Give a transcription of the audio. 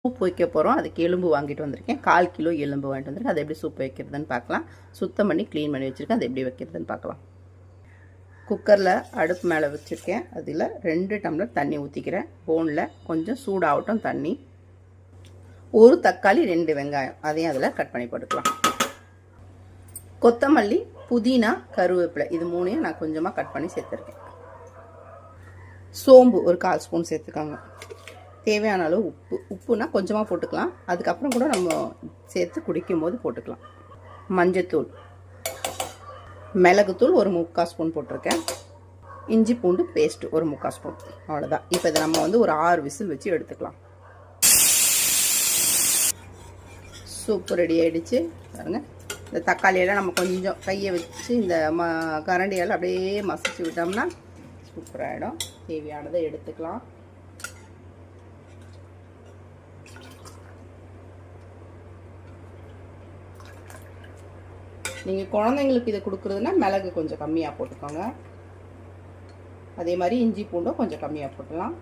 Soup வைக்க போகிறோம். அதுக்கு எலும்பு வாங்கிட்டு வந்திருக்கேன். 1/4 கிலோ எலும்பு வாங்கிட்டு வந்திருக்கேன். அதை எப்படி சூப் வைக்கிறதுன்னு பார்க்கலாம். சுத்தம் பண்ணி க்ளீன் பண்ணி வச்சுருக்கேன். அதை எப்படி வைக்கிறதுன்னு பார்க்கலாம். குக்கரில் அடுப்பு மேலே வச்சுருக்கேன். அதில் 2 டம்ளர் தண்ணி ஊற்றிக்கிறேன். போனில் கொஞ்சம் சூடாகட்டும் தண்ணி. 1 தக்காளி 2 வெங்காயம் அதையும் அதில் கட் பண்ணி போட்டுக்கலாம். கொத்தமல்லி, புதினா, கருவேப்பிலை இது 3ஐயும் நான் கொஞ்சமாக கட் பண்ணி சேர்த்துருக்கேன். சோம்பு ஒரு 1/4 ஸ்பூன் சேர்த்துக்காங்க. தேவையான அளவு உப்புனா கொஞ்சமாக போட்டுக்கலாம். அதுக்கப்புறம் கூட நம்ம சேர்த்து குடிக்கும் போது போட்டுக்கலாம். மஞ்சத்தூள், மிளகுத்தூள் ஒரு 3/4 ஸ்பூன் போட்டிருக்கேன். இஞ்சி பூண்டு பேஸ்ட்டு ஒரு 3/4 ஸ்பூன். அவ்வளோதான். இப்போ இதை நம்ம வந்து ஒரு 6 விசில் வச்சு எடுத்துக்கலாம். சூப்பு ரெடி ஆகிடுச்சு பாருங்க. இந்த தக்காளியெல்லாம் நம்ம கொஞ்சம் கையை வச்சு இந்த கரண்டியால் அப்படியே மசிச்சு விட்டோம்னா சூப்பராகிடும். தேவையானதை எடுத்துக்கலாம். நீங்கள் குழந்தைங்களுக்கு இதை கொடுக்குறதுனா மிளகு கொஞ்சம் கம்மியாக போட்டுக்கோங்க. அதே மாதிரி இஞ்சி பூண்டும் கொஞ்சம் கம்மியாக போட்டுக்கலாம்.